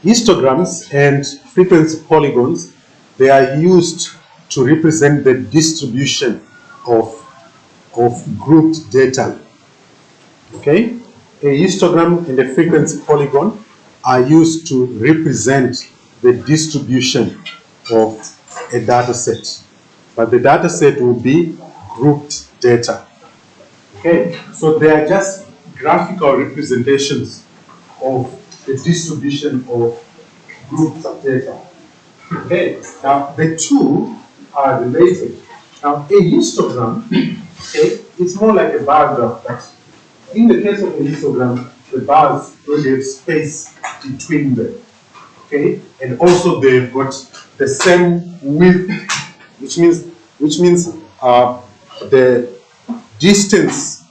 histograms and frequency polygons, they are used to represent the distribution of grouped data. Okay? A histogram and a frequency polygon are used to represent the distribution of a data set. But the data set will be grouped data. Okay? So they are just graphical representations of the distribution of grouped data. Okay? Now, the two are related. Now, a histogram, okay, it's more like a bar graph, but in the case of a histogram, the bars really have space between them. Okay, and also they've got the same width, which means the distance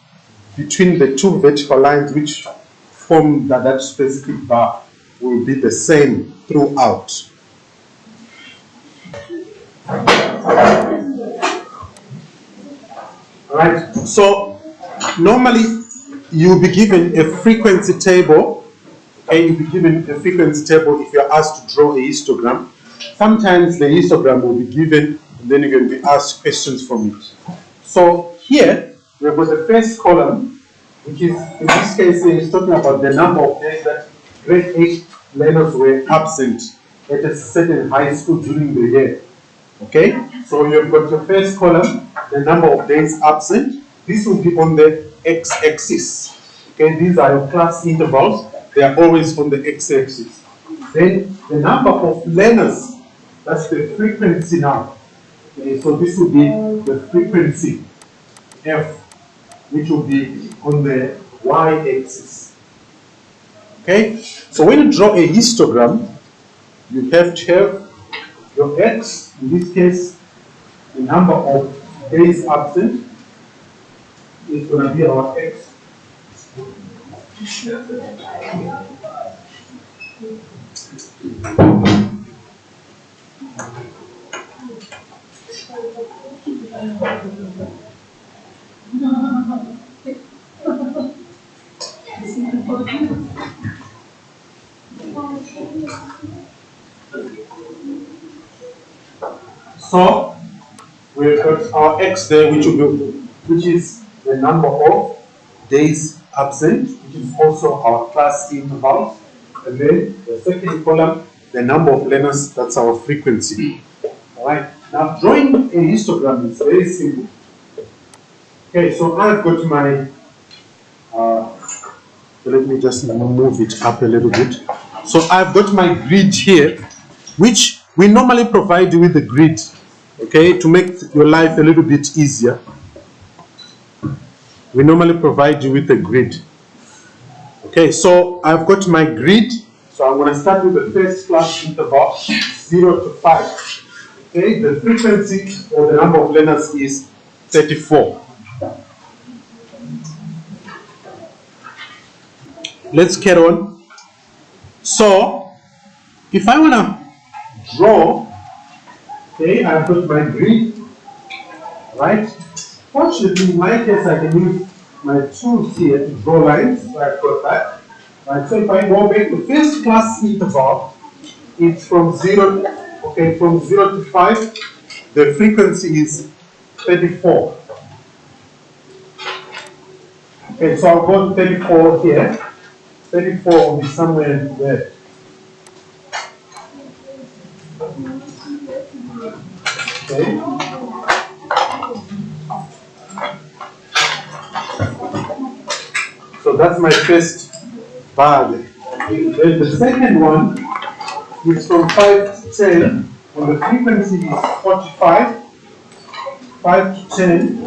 between the two vertical lines which form that specific bar will be the same throughout. Alright, so normally you'll be given a frequency table. Okay, you'll be given a frequency table if you're asked to draw a histogram. Sometimes the histogram will be given and then you're going to be asked questions from it. So here we've got the first column, which is in this case it's talking about the number of days that grade 8 learners were absent at a certain high school during the year. Okay, so you've got your first column, the number of days absent. This will be on the x-axis. Okay, these are your class intervals. They are always on the x-axis. Then the number of learners, that's the frequency now. Okay, so this will be the frequency f, which will be on the y-axis. Okay, so when you draw a histogram, you have to have your x, in this case, the number of days absent is going to be our x. So we've got our x there, which is the number of days absent, which is also our class interval, and then the second column, the number of learners, that's our frequency. All right. Now drawing a histogram is very simple. Okay, so I've got my. Let me just move it up a little bit. So I've got my grid here, which we normally provide you with the grid, okay, to make your life a little bit easier. We normally provide you with a grid. Okay, so I've got my grid. So I'm going to start with the first class interval, 0 to 5. Okay, the frequency or the number of learners is 34. Let's get on. So, if I want to draw, okay, I've got my grid, right? Fortunately, in my case, I can use my tools here to draw lines. So I've got that. Right, so if I go back to first class interval, it's from 0, okay, from 0 to 5, the frequency is 34. Okay, so I'll go to 34 here. 34 will be somewhere there. Okay. So that's my first bar there. Then the second one is from 5 to 10, and the frequency is 45. 5 to 10.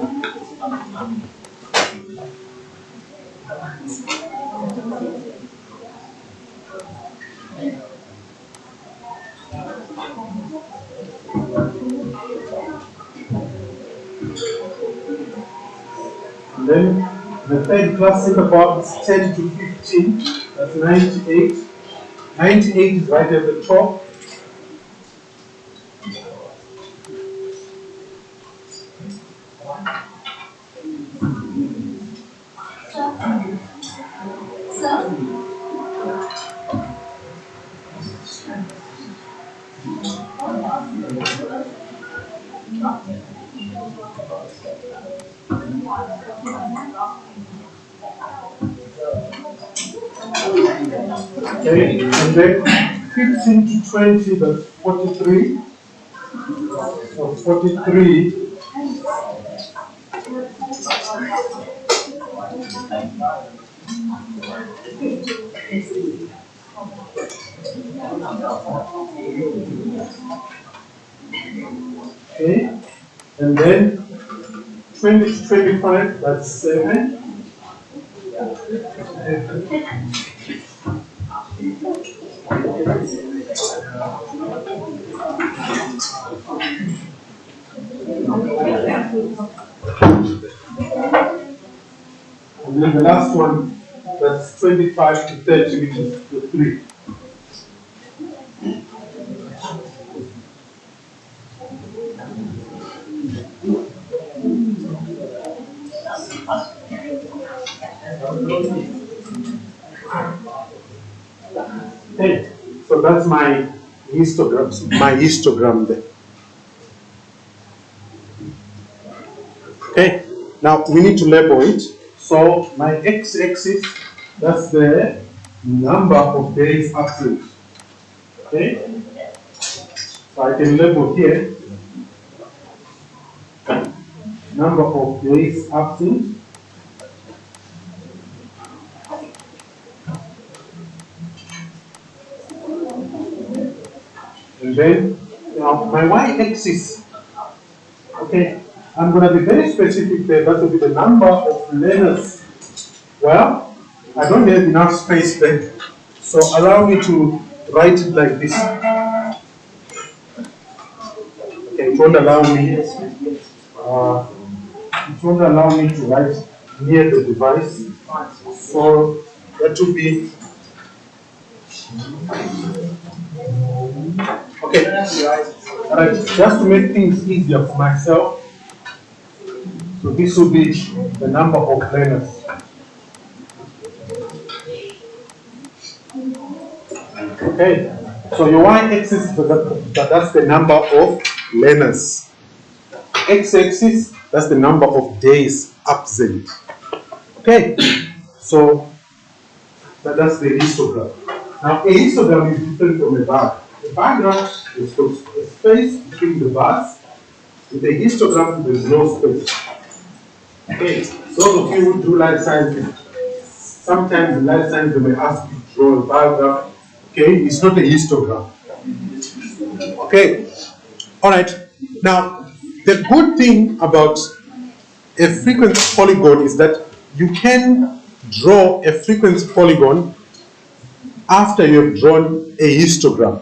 And then the third class interval is 10 to 15, that's 98. 98 is right at the top. Okay, and then 15 to 20, that's 43. So 43. Okay, and then 20 to 25, that's 7. And then the last one, that's 25 to 30, which is the 3. Okay, so that's my histogram there. Okay, now we need to label it. So my x-axis, that's the number of days absent. Okay, so I can label here number of days absent. And then now my y-axis, okay, I'm going to be very specific there. That will be the number of learners. Well, I don't have enough space there, so allow me to write it like this. Okay, it won't allow me. It won't allow me to write near the device. So that will be okay. All right, just to make things easier for myself. So this will be the number of learners. Okay, so your y-axis, that's the number of learners. X-axis, that's the number of days absent. Okay, so that's the histogram. Now, a histogram is different from a bar. A bar graph is a space between the bars. With a histogram, there's no space. Okay, those of you who do life sciences, sometimes in life science they may ask you to draw a bar graph. Okay, it's not a histogram. Okay, all right. Now, the good thing about a frequency polygon is that you can draw a frequency polygon after you've drawn a histogram.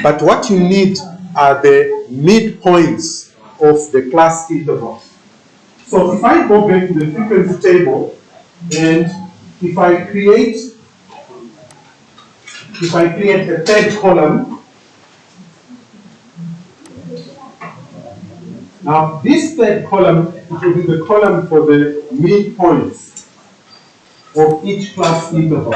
But what you need are the midpoints of the class intervals. So if I go back to the frequency table and if I create a third column, now this third column will be the column for the midpoints of each class interval.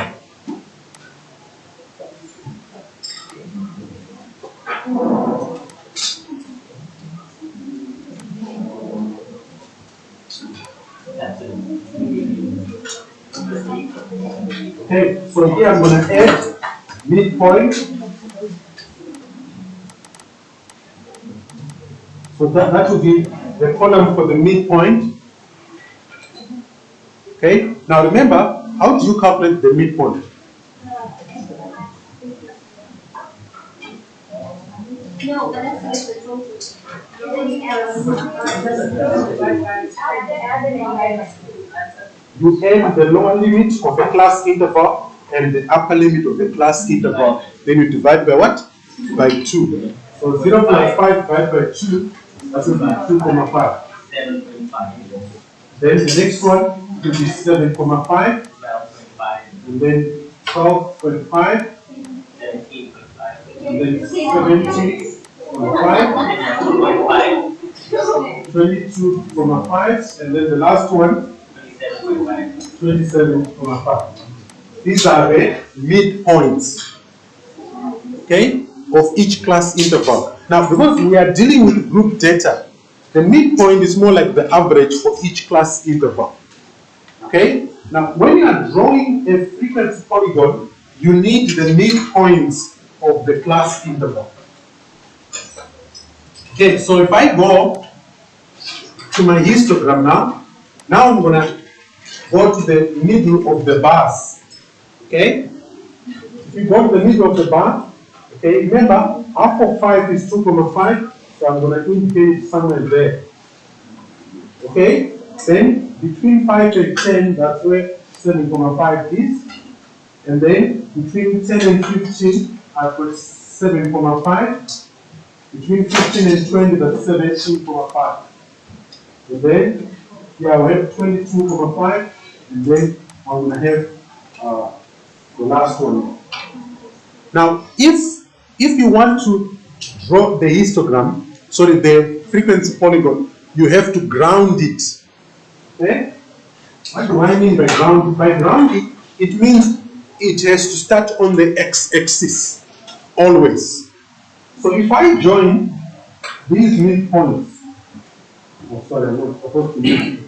Okay, so here I'm going to add midpoint. So that will be the column for the midpoint. Okay, now remember, how do you calculate the midpoint? No, but that's the total. You add the lower limit of a class interval and the upper limit of the class interval. Then you divide by what? By 2. So 0 plus 5 divided by 2, that will be 2,5. Then the next one will be 7,5. And then 12.5. And then 70.5. 22.5. And then the last one, 27.5. These are the midpoints, okay, of each class interval. Now, because we are dealing with group data, the midpoint is more like the average for each class interval. Okay? Now, when you are drawing a frequency polygon, you need the midpoints of the class interval. Okay, so if I go to my histogram now I'm gonna go to the middle of the bars. Okay? If you go to the middle of the bar, okay, remember half of 5 is 2,5, so I'm gonna indicate somewhere there. Okay? Then between 5 and 10, that's where 7,5 is. And then between 10 and 15, I've got 7,5. Between 15 and 20, that's 17,5. And then here I have 22,5, and then I'm going to have the last one. Now, if you want to draw the histogram, sorry, the frequency polygon, you have to ground it. Okay? What do I mean by ground? By grounding, it means it has to start on the x-axis, always. So if I join these midpoints, oh, sorry, I'm not supposed to use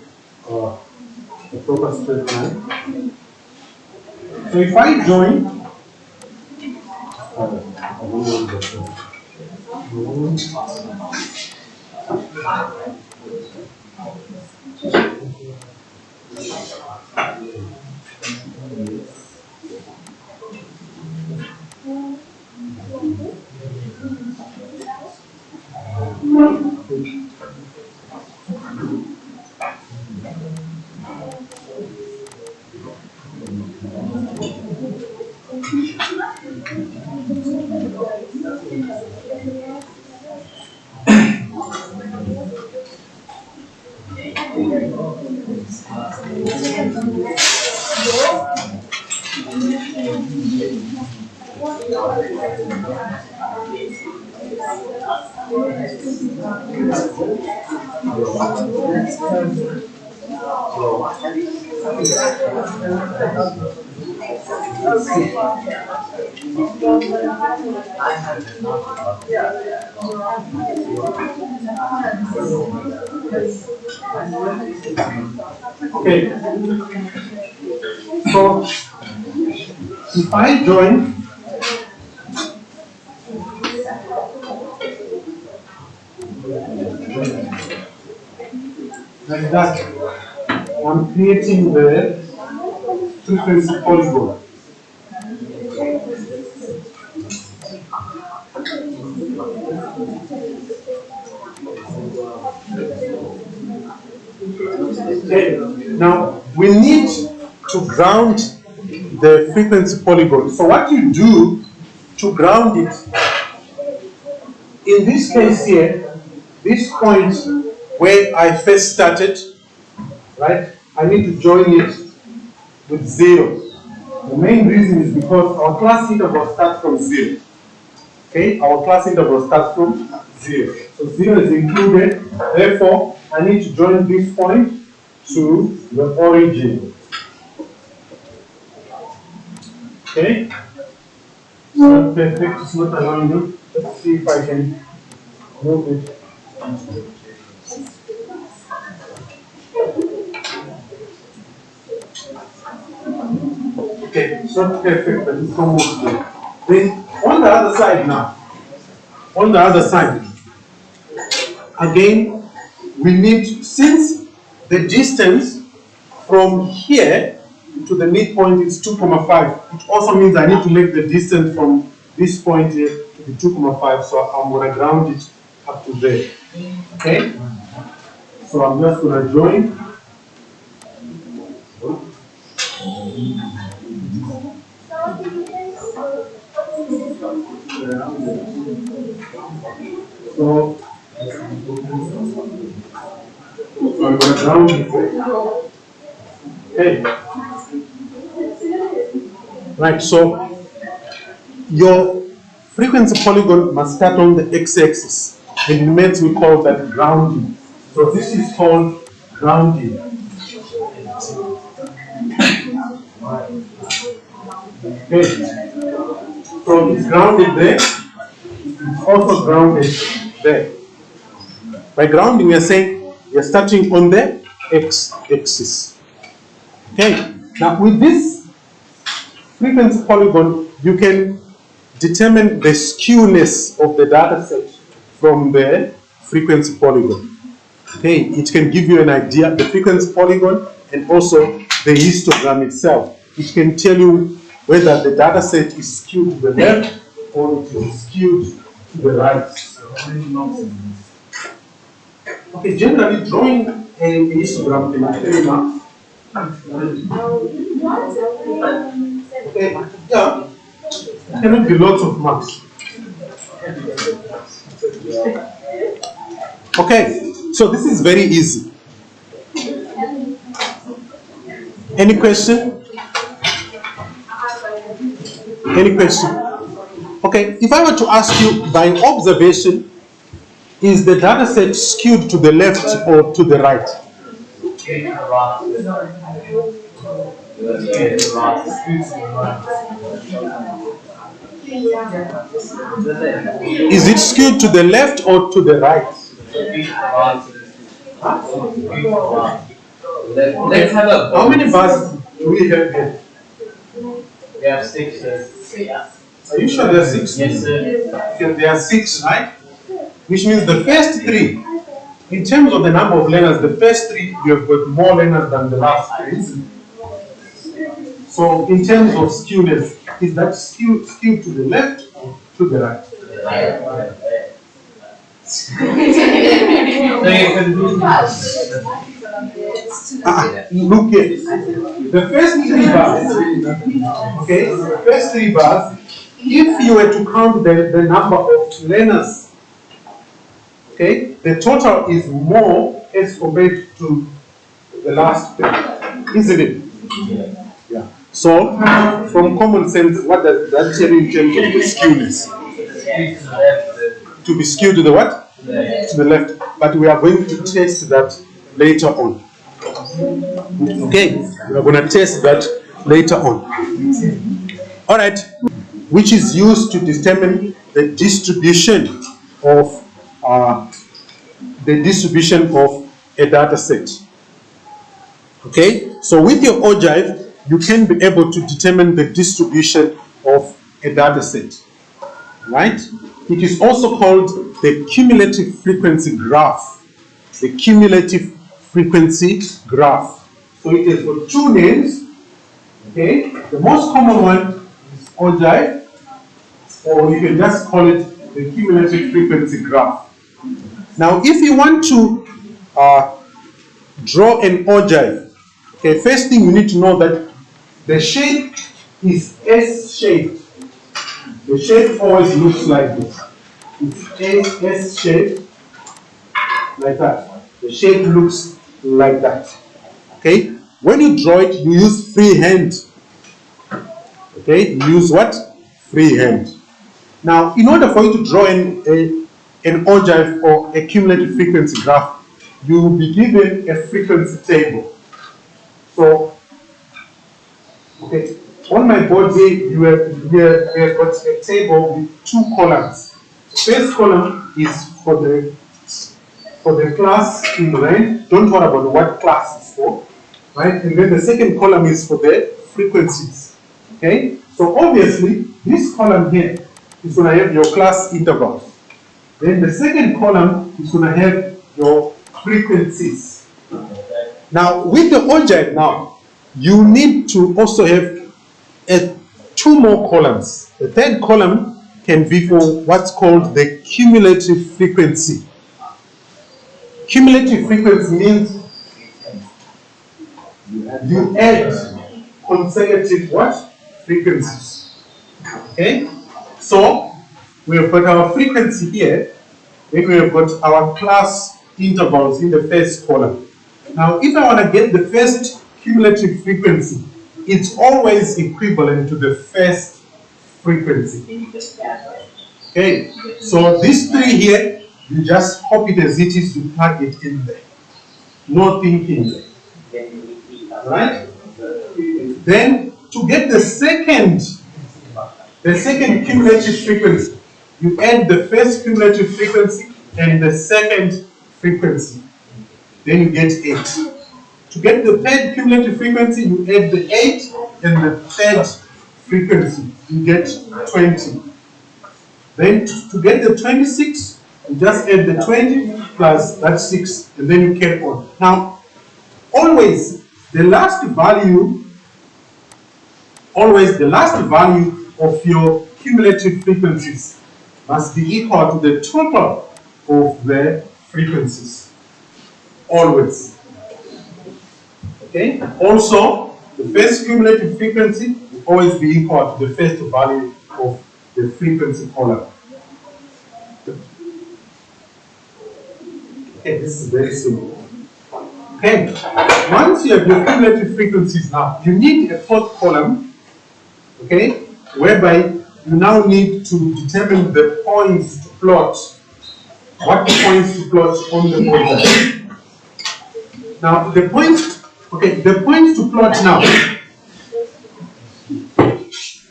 a proper straight line. So if I join, okay. So if I join like that, I'm creating the frequency polygon. Okay. Now we need to ground the frequency polygon. So what you do to ground it, in this case here, this point where I first started, right? I need to join it with 0. The main reason is because our class interval starts from 0. Okay, our class interval starts from 0. So 0 is included, therefore I need to join this point to the origin. Okay? It's not perfect, it's not allowing me. Let's see if I can move it. Okay, it's not perfect, but it's almost there. Then on the other side now, on the other side, again, we need, since the distance from here to the midpoint is 2,5, it also means I need to make the distance from this point here to be 2,5, so I'm going to ground it up to there. Okay? So I'm just going to join. So I'm going to ground it. Okay. Right, so your frequency polygon must start on the x-axis. In maths we call that grounding. So this is called grounding. Okay. So it's grounded there, it's also grounded there. By grounding we are saying we are starting on the x-axis. Okay. Now with this frequency polygon, you can determine the skewness of the data set from the frequency polygon. Okay, it can give you an idea, the frequency polygon and also the histogram itself. It can tell you whether the data set is skewed to the left or it is skewed to the right. Okay, generally drawing a histogram can carry marks. Okay, yeah, there cannot be lots of marks. Okay, so this is very easy. Any question? Any question? Okay, if I were to ask you by observation, is the data set skewed to the left or to the right? Is it skewed to the left or to the right? Let's have a. How many bars do we have here? We have 6. Are you sure there are 6? Yes, sir. Okay, there are 6, right? Which means the first 3, in terms of the number of learners, the first 3 you have got more learners than the last 3. So in terms of skewness, is that skewed to the left or to the right? Look here. The first 3 bars, okay, the first 3 bars, if you were to count the number of learners, okay, the total is more as compared to the last 3, isn't it? Yeah. So, from common sense, what does that tell you in terms of the skewness? To be skewed to the what? To the left. But we are going to test that later on. Okay, we are going to test that later on. All right, which is used to determine the distribution of a data set. Okay, so with your Ogive, you can be able to determine the distribution of a data set, right? It is also called the cumulative frequency graph. The cumulative frequency graph. So it has got 2 names. Okay, the most common one is Ogive, or you can just call it the cumulative frequency graph. Now, if you want to draw an Ogive, okay, first thing you need to know that the shape is S-shaped. The shape always looks like this. It's S-shaped, like that. The shape looks like that. Okay? When you draw it, you use freehand. Okay? You use what? Freehand. Now, in order for you to draw an Ogive or a cumulative frequency graph, you will be given a frequency table. So, okay, on my board here, we have got a table with 2 columns. The first column is for the class in red. Don't worry about what class is for, right? And then the second column is for the frequencies. Okay, so obviously this column here is going to have your class intervals. Then the second column is going to have your frequencies. Now, with the Ogive now, you need to also have 2 more columns. The third column can be for what's called the cumulative frequency. Cumulative frequency means you add consecutive what? Frequencies. Okay? So, we have got our frequency here, then we have got our class intervals in the first column. Now, if I want to get the first cumulative frequency, it's always equivalent to the first frequency. Okay, so these 3 here, you just copy it as it is, you plug it in there. No thinking there. Right? Then, to get the second cumulative frequency, you add the first cumulative frequency and the second frequency. Then you get 8. To get the third cumulative frequency, you add the 8 and the third frequency, you get 20. Then to get the 26, you just add the 20 plus that 6, and then you carry on. Now, always the last value of your cumulative frequencies must be equal to the total of the frequencies. Always. Okay? Also, the first cumulative frequency will always be equal to the first value of the frequency column. Okay, this is very simple. Okay, once you have your cumulative frequencies now, you need a fourth column, okay, whereby you now need to determine the points to plot. What points to plot on the order? Now, the points to plot now,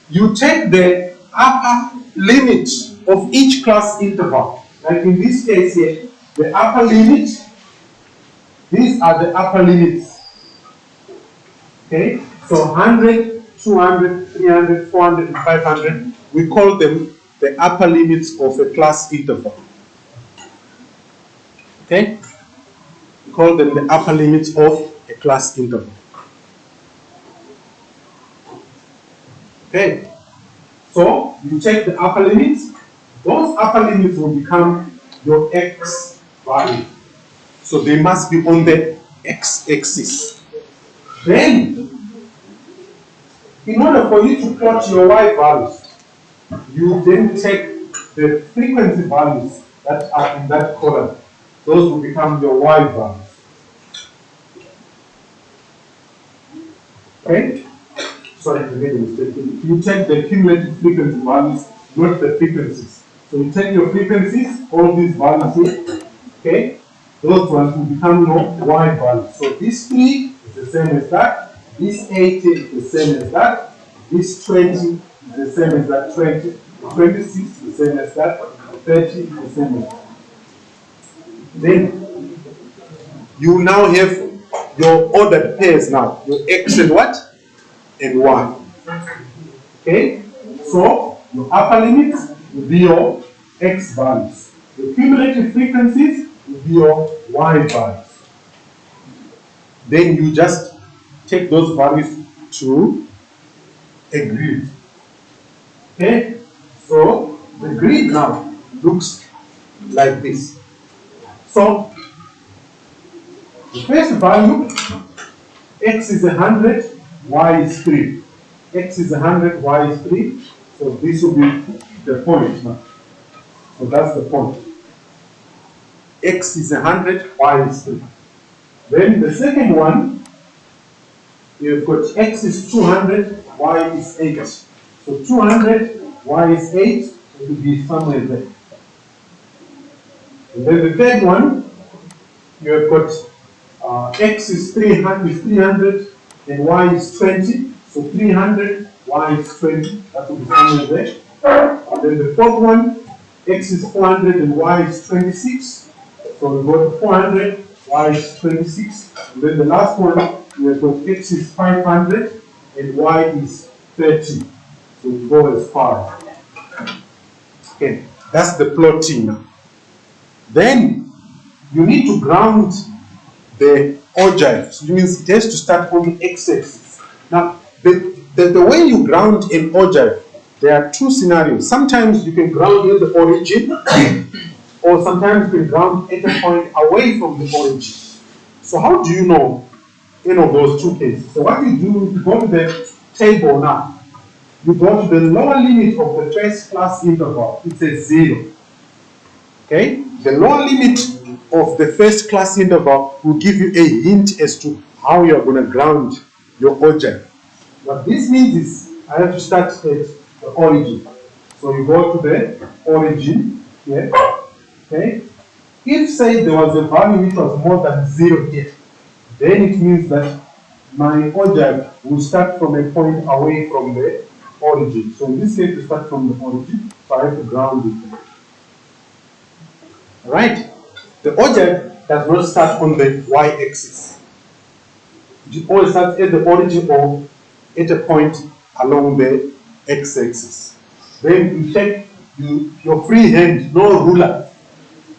you take the upper limit of each class interval. Like in this case here, the upper limit, these are the upper limits. Okay, so 100, 200, 300, 400, and 500, we call them the upper limits of a class interval. Okay, we call them the upper limits of a class interval. Okay, so you check the upper limits. Those upper limits will become your x value. So they must be on the x-axis. Then, in order for you to plot your y values, you then take the frequency values that are in that column. Those will become your y values. Okay? Sorry, I made a mistake. You take the cumulative frequency values, not the frequencies. So you take your frequencies, all these values here, okay? Those ones will become your y values. So this 3 is the same as that, this 80 is the same as that, this 20 is the same as that 20, 26 is the same as that, 30 is the same as that. Then you now have your ordered pairs now, your x and what? And y. Okay? So your upper limits will be your x values. The cumulative frequencies will be your y values. Then you just take those values to a grid. Okay? So the grid now looks like this. So the first value, x is 100, y is 3. X is 100, y is 3. So this will be the point now. So that's the point. X is 100, y is 3. Then the second one, you've got x is 200, y is 8. So 200, y is 8, it will be somewhere there. And then the third one, you have got x is 300 and y is 20. So 300, y is 20, that will be somewhere there. And then the fourth one, x is 400 and y is 26. So we got 400, y is 26. And then the last one, we have got x is 500 and y is 30. So we go as 5. Okay, that's the plotting now. Then you need to ground the ogive. So it means it has to start on the x-axis. Now, the way you ground an ogive, there are two scenarios. Sometimes you can ground at the origin, or sometimes you can ground at a point away from the origin. So how do you know any of those two cases? So what you do, you go to the table now. You go to the lower limit of the first class interval. It says 0. Okay? The lower limit of the first class interval will give you a hint as to how you are going to ground your ogive. What this means is I have to start at the origin. So you go to the origin here. Okay? If say there was a value which was more than 0 here, then it means that my ogive will start from a point away from the origin. So in this case, we start from the origin, so I have to ground it. Alright? The ogive does not start on the y-axis. It always starts at the origin or at a point along the x-axis. Then you take your free hand, no ruler.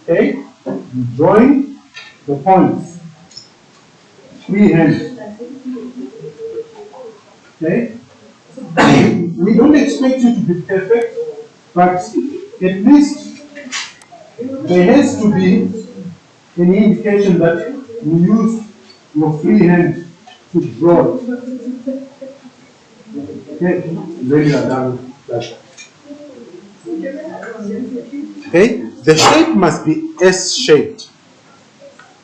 Okay? You join the points. Free hand. Okay? We don't expect you to be perfect, but at least there has to be an indication that you use your free hand to draw. Okay? Then you are done with that. Okay? The shape must be S-shaped.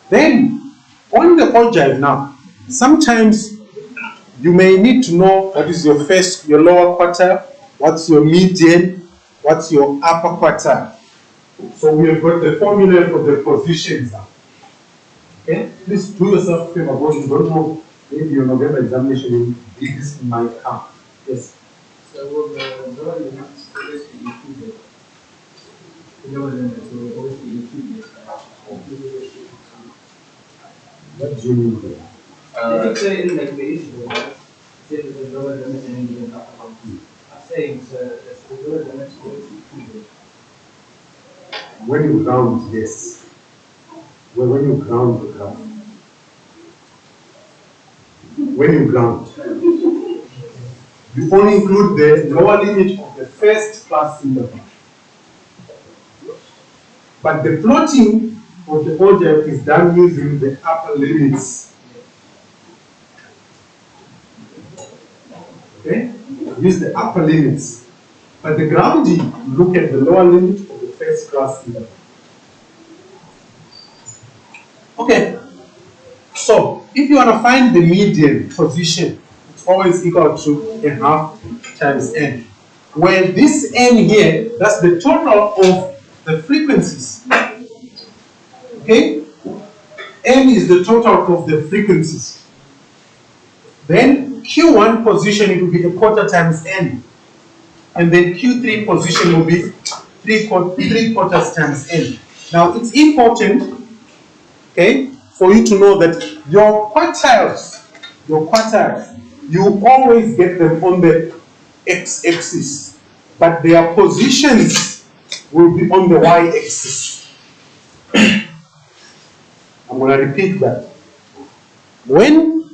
Then, on the ogive now, sometimes you may need to know what is your lower quartile, what's your median, what's your upper quartile. So we have got the formula for the positions now. Okay? Please do yourself a favor, because you don't know, maybe your November examination this might come. Yes. So will the lower limits always be included? The lower limits will always be included. What do you mean there? I think so in like the issue, right? Say that the lower limits and then the upper limits. I'm saying so that the lower limits will always be included. When you round, yes. When you ground the graph. When you ground, you only include the lower limit of the first class interval. But the plotting of the ogive is done using the upper limits. Okay? Use the upper limits. But the grounding, look at the lower limit of the first class interval. Okay. So, if you want to find the median position, it's always equal to a half times n. Where this n here, that's the total of the frequencies. Okay? N is the total of the frequencies. Then Q1 position, it will be a quarter times n. And then Q3 position will be three quarters times n. Now, it's important, okay, for you to know that your quartiles, you always get them on the x-axis, but their positions will be on the y-axis. I'm going to repeat that. When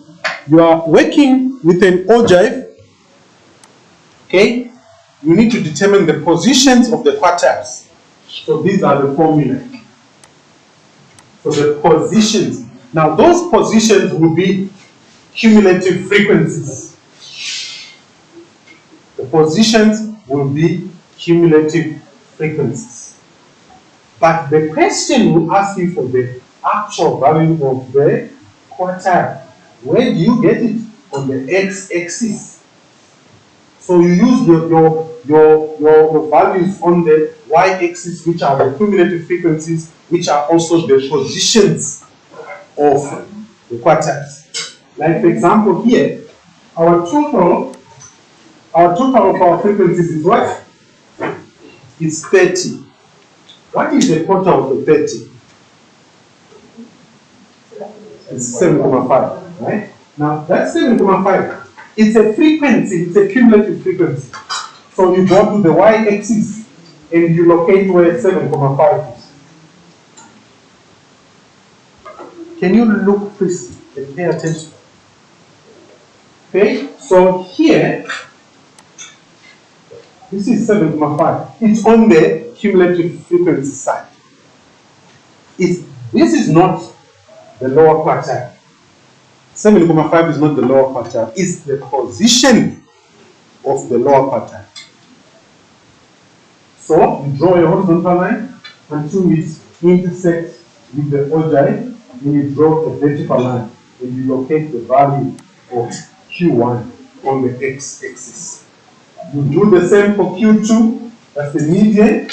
you are working with an ogive, okay, you need to determine the positions of the quartiles. So these are the formula. So the positions. Now those positions will be cumulative frequencies. The positions will be cumulative frequencies. But the question will ask you for the actual value of the quartile. Where do you get it? On the x-axis. So you use your values on the y-axis, which are the cumulative frequencies, which are also the positions of the quartiles. Like for example here, our total of our frequencies is what? It's 30. What is the quarter of the 30? It's 7.5, right? Now that 7.5, it's a frequency, it's a cumulative frequency. So you go to the y-axis and you locate where 7.5 is. Can you look, please, and pay attention? Okay, so here, this is 7.5. It's on the cumulative frequency side. This is not the lower quartile. 7.5 is not the lower quartile. It's the position of the lower quartile. So you draw a horizontal line until it intersects with the ogive, and you draw a vertical line, and you locate the value of Q1 on the x-axis. You do the same for Q2, that's the median.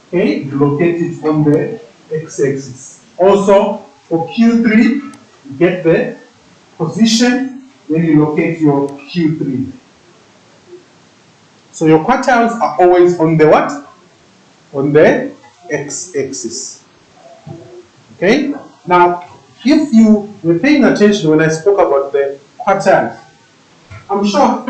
Okay, you locate it on the x-axis. Also, for Q3, you get the position, then you locate your Q3. So your quartiles are always on the what? On the x-axis. Okay? Now, if you were paying attention when I spoke about the quartiles, I'm sure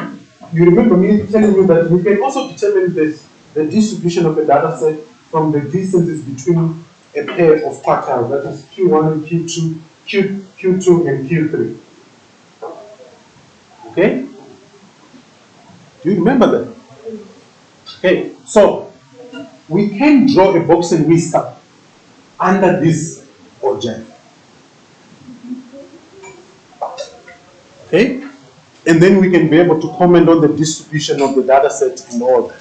you remember me telling you that we can also determine the distribution of a data set from the distances between a pair of quartiles, that is Q1 and Q2, Q2 and Q3. Okay? Do you remember that? Okay, so we can draw a box and whisker under this object. Okay? And then we can be able to comment on the distribution of the data set in order.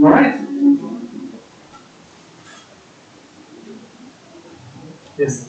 All right? Yes.